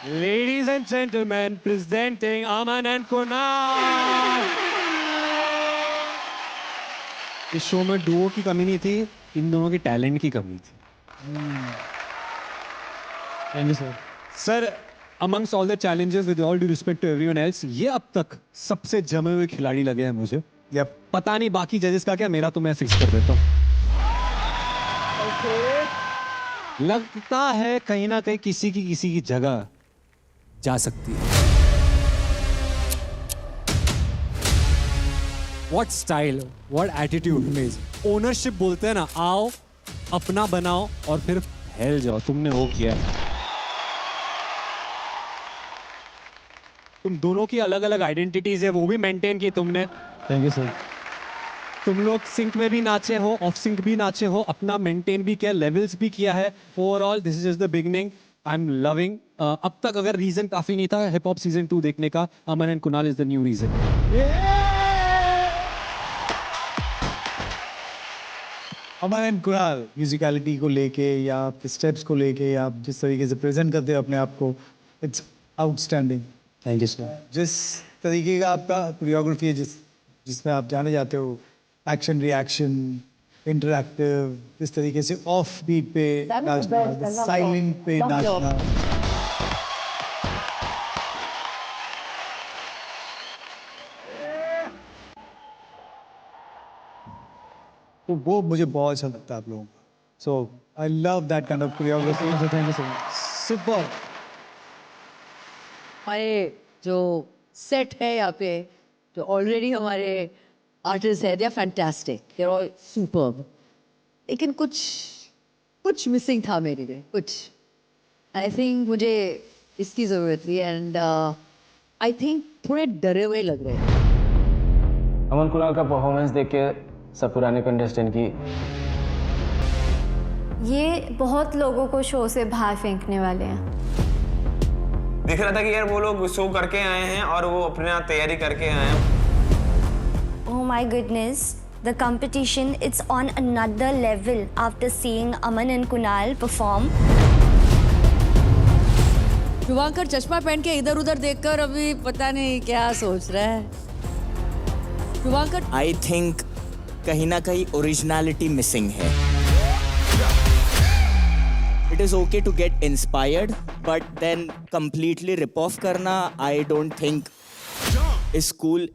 Ladies and gentlemen, presenting Aman and Kunal. इस show में Duo की कमी नहीं थी, इन दोनों के टैलेंट की कमी थी. Thank you, sir. Sir, amongst all the challenges, with all due respect to everyone else, ये अब तक सबसे जमे हुए खिलाड़ी लगे हैं मुझे. Yep. पता नहीं बाकी जजेस का क्या, मेरा तो मैं फिक्स कर देता हूँ. लगता है कहीं ना कहीं किसी की जगह जा सकती है. What style, what attitude, ownership बोलते हैं ना, आओ अपना बनाओ और फिर फैल जाओ. तुमने वो किया. तुम दोनों की अलग अलग आइडेंटिटीज है, वो भी मेंटेन की तुमने. Thank you, sir. तुम लोग सिंक में भी नाचे हो, ऑफ सिंक भी नाचे हो, अपना मेंटेन भी किया, लेवल्स भी किया है. Overall this is just the beginning. I am loving. अब तक अगर रीजन काफी नहीं था हिप हॉप सीजन 2 देखने का, Aman and Kunal is the new reason. Aman and Kunal musicality को लेके या स्टेप्स को लेके या जिस तरीके से प्रेजेंट करते हो अपने आप को, it's outstanding. Thank you sir. जिस तरीके का आपका कोरियोग्राफी है, जिसमें आप जाने जाते हो, एक्शन रिएक्शन इंटरैक्टिव, इस तरीके से ऑफ बीट पे नाचना, साइलेंट पे नाचना. तो वो मुझे बहुत अच्छा लगता है आप लोगों का. So I love that kind of choreography. Thank you so much. Super. हमारे जो सेट है यहाँ पे, जो ऑलरेडी हमारे आर्टिस्ट है, they are fantastic, they are all superb. लेकिन कुछ मिसिंग था मेरे लिए, कुछ. आई थिंक मुझे इसकी ज़रूरत थी. एंड आई थिंक थोड़े डरे हुए लग रहे हैं. अमन कुणाल का परफॉर्मेंस देख के सब पुराने कंटेस्टेंट की ये बहुत लोगों को शो से बाहर फेंकने वाले हैं. दिख रहा था कि यार वो लोग शो करके आए हैं और वो अपने आप तैयारी करके आए हैं. Oh my goodness, the competition, it's on another level after seeing Aman and Kunal perform. Shubhankar चश्मा पहन के इधर उधर देखकर अभी पता नहीं क्या सोच रहा है. शुभांकर, आई थिंक कहीं ना कहीं ओरिजिनलिटी मिसिंग है. It is okay to get inspired, but then completely rip off करना, I don't think is cool.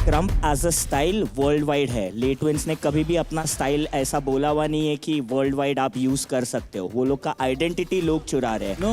Krump as a style worldwide है. लेट विंस ने कभी भी अपना स्टाइल ऐसा बोला हुआ नहीं है कि वर्ल्ड वाइड आप यूज कर सकते हो. वो लोग का आइडेंटिटी लोग चुरा रहे हैं. नो,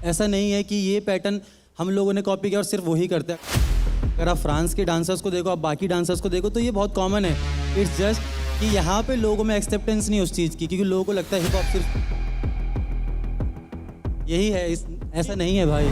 ऐसा नहीं है कि ये पैटर्न हम लोगों ने कॉपी किया और सिर्फ वही करते हैं. अगर आप फ्रांस के डांसर्स को देखो, आप बाकी डांसर्स को देखो, तो ये बहुत कॉमन है. इट्स जस्ट कि यहाँ पे लोगों में एक्सेप्टेंस नहीं उस चीज़ की, क्योंकि लोगों को लगता है हिप हॉप सिर्फ यही है. ऐसा नहीं है भाई.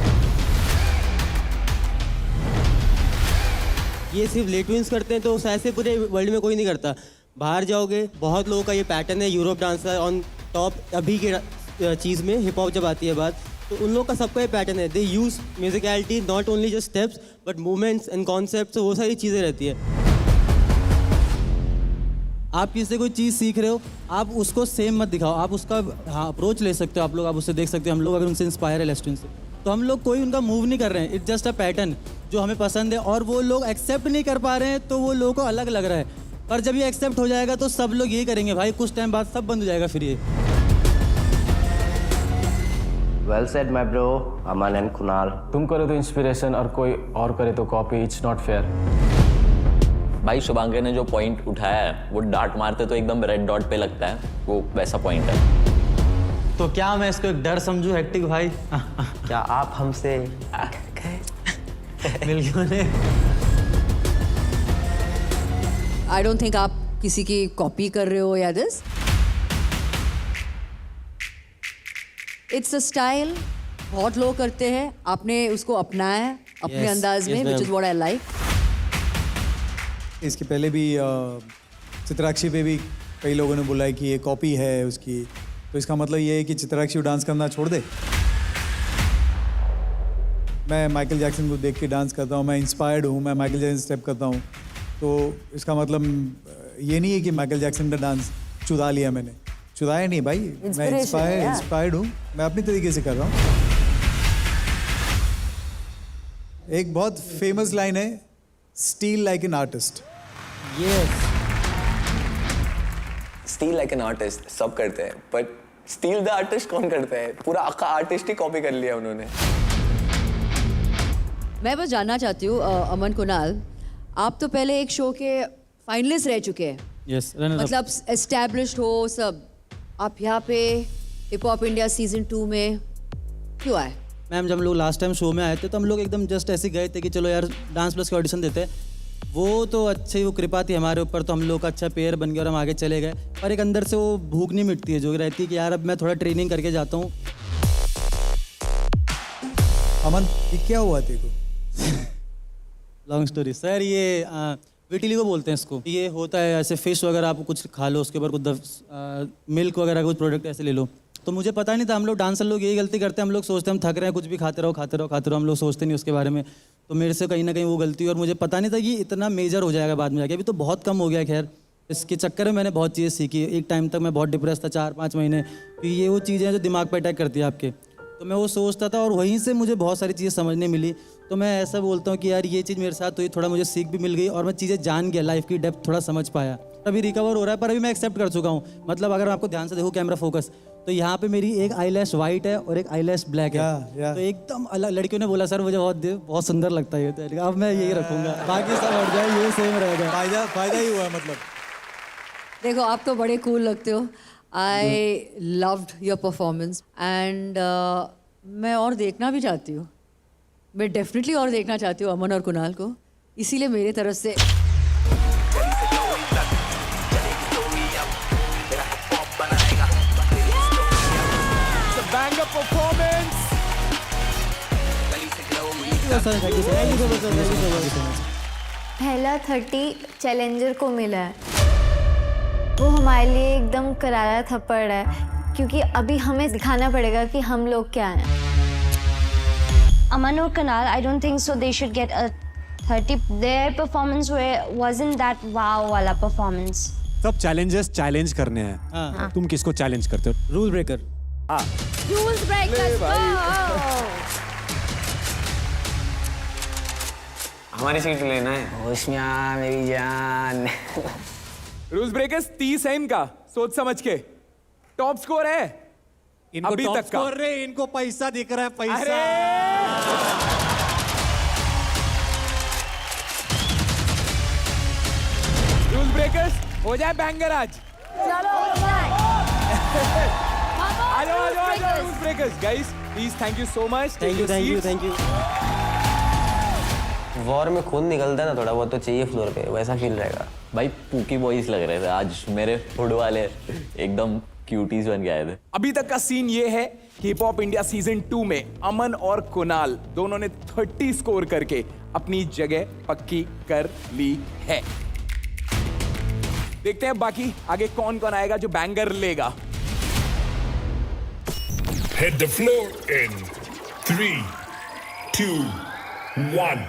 ये सिर्फ लेटविंस करते हैं तो ऐसे पूरे वर्ल्ड में कोई नहीं करता. बाहर जाओगे, बहुत लोगों का ये पैटर्न है. यूरोप डांसर ऑन टॉप अभी के चीज़ में, हिप हॉप जब आती है बात, तो उन लोगों का सबका ये पैटर्न है. They use musicality, not only just steps but movements and concepts. वो सारी चीज़ें रहती है. आप किसी से कोई चीज़ सीख रहे हो, आप उसको सेम मत दिखाओ. आप उसका अप्रोच ले सकते हो. आप लोग आप उससे देख सकते हो. हम लोग अगर उनसे इंस्पायर है लेस्टन से, तो हम लोग कोई उनका मूव नहीं कर रहे हैं. इट्स जस्ट अ पैटर्न जो हमें पसंद है और वो लोग एक्सेप्ट नहीं कर पा रहे हैं, तो वो लोगों को अलग लग रहा है. पर जब ये एक्सेप्ट हो जाएगा तो सब लोग यही करेंगे भाई, कुछ टाइम बाद सब बंद हो जाएगा फिर ये। Well said my bro, Aman and Kunal. तुम करो तो इंस्पिरेशन और कोई और करे तो कॉपी, इट्स नॉट फेयर। भाई शुभांकर ने जो पॉइंट उठाया है वो डार्ट मारते तो एकदम रेड डॉट पे लगता है, वो वैसा पॉइंट है। तो क्या मैं इसको एक डर समझूं हेक्टिक भाई? क्या आप हमसे मिल गए? आई डोंट थिंक आप किसी की कॉपी कर रहे हो या दिस। इट्स अ स्टाइल, बहुत लोग करते हैं, आपने उसको अपनाया है अपने Yes, अंदाज yes, में, which is ma'am. What I like. इसके पहले भी चित्राक्षी पे भी कई लोगों ने बोला है कि ये कॉपी है उसकी, तो इसका मतलब ये है कि चित्राक्षी डांस करना छोड़ दे। मैं माइकल जैक्सन को देख के डांस करता हूँ, मैं इंस्पायर्ड हूँ, मैं माइकल जैक्सन स्टेप करता हूँ, तो इसका मतलब ये नहीं है कि माइकल जैक्सन का डांस चुरा लिया मैंने। चुराया नहीं भाई, मैं इंस्पायर्ड हूँ, मैं अपनी तरीके से कर रहा हूँ। एक बहुत फेमस लाइन है, steel like an artist. Steel like an artist सब करते हैं, बट स्टील द आर्टिस्ट कौन करता है? पूरा आका आर्टिस्ट ही कॉपी कर लिया उन्होंने। मैं बस जानना चाहती हूँ अमन कुणाल, आप तो पहले एक शो के फाइनलिस्ट रह चुके हैं, यस, मतलब एस्टैब्लिश्ड हो सब, आप यहाँ पे हिप हॉप इंडिया सीजन 2 में क्यों आए? मैम जब हम लोग लास्ट टाइम शो में आए थे तो हम लोग एकदम जस्ट ऐसे गए थे कि चलो यार डांस प्लस के ऑडिशन देते हैं। वो तो अच्छी वो कृपा थी हमारे ऊपर, तो हम लोग का अच्छा पेयर बन गया और हम आगे चले गए। पर एक अंदर से वो भूख नहीं मिटती है जो रहती है कि यार अब मैं थोड़ा ट्रेनिंग करके जाता हूँ। अमन ये क्या हुआ तेरे को? लॉन्ग स्टोरी सर, ये विटिलिगो बोलते हैं इसको। ये होता है ऐसे फिश वगैरह आप कुछ खा लो, उसके ऊपर कुछ मिल्क वगैरह कुछ प्रोडक्ट ऐसे ले लो। तो मुझे पता नहीं था, हम लोग डांसर लोग यही गलती करते हैं, हम लोग सोचते हैं हम थक रहे हैं कुछ भी खाते रहो, हम लोग सोचते नहीं उसके बारे में। तो मेरे से कहीं ना कहीं वो गलती हुई और मुझे पता नहीं था कि इतना मेजर हो जाएगा बाद में जाके। अभी तो बहुत कम हो गया, खैर इसके चक्कर में मैंने बहुत चीज़ें सीखी। एक टाइम तक मैं बहुत डिप्रेस था 4-5 महीने, कि ये वो चीज़ें हैं जो दिमाग पर अटैक करती है आपके। तो मैं वो सोचता था और वहीं से मुझे बहुत सारी चीज़ें समझने मिली। तो मैं ऐसा बोलता हूँ कि यार ये चीज़ मेरे साथ हुई, थोड़ा मुझे सीख भी मिल गई और मैं चीज़ें जान गया, लाइफ की डेप्थ थोड़ा समझ पाया। अभी रिकवर हो रहा है, पर अभी मैं एक्सेप्ट कर चुका हूँ। मतलब अगर मैं आपको ध्यान से देखूँ कैमरा फोकस, तो यहाँ पे मेरी एक आईलैश वाइट है और एक आईलैश ब्लैक है। तो एकदम अलग। लड़कियों ने बोला सर मुझे बहुत सुंदर लगता है ये, तो अब मैं यही रखूँगा, बाकी सब हट जाए, ये सेम रहेगा। फायदा ही हुआ मतलब। देखो आप तो बड़े कूल लगते हो, I loved your performance and मैं और देखना भी चाहती हूँ, मैं डेफिनेटली और देखना चाहती हूँ अमन और कुणाल को, इसीलिए मेरी तरफ से banger performance. पहला 30 चैलेंजर को मिला है, वो हमारे लिए एकदम करारा थप्पड़ है, क्योंकि अभी हमें दिखाना पड़ेगा कि हम लोग क्या हैं। अमन और Kunal, I don't think so they should get a 30. Their performance wasn't that wow वाला performance. सब चैलेंजर्स चैलेंज करने हैं, तुम किसको चैलेंज करते हो? Rule breaker. Rules breakers, go! हमारी सीट लेना है। होशियार मेरी जान। रूल्स ब्रेकर्स 30 है इनका, सोच समझ के। टॉप स्कोर है इनको अभी टॉप तक का। स्कोर रे, इनको पैसा दिख रहा है, पैसा। रूल्स ब्रेकर्स हो जाए बैंगर आज। आ जाओ rules breakers guys, please thank you so much. Thank you. War में खून निकलता है ना थोड़ा बहुत, तो चाहिए फ्लोर पे, वैसा फील रहेगा। भाई पूकी बॉयज लग रहे थे आज मेरे हुड वाले, एकदम क्यूटीज बन के आए थे। अभी तक का सीन ये है कि हिप हॉप इंडिया सीजन 2 में अमन और कुणाल दोनों ने 30 स्कोर करके अपनी जगह पक्की कर ली है। देखते हैं बाकी आगे कौन कौन आएगा जो बैंगर लेगा। Hit the floor in 3, 2, 1.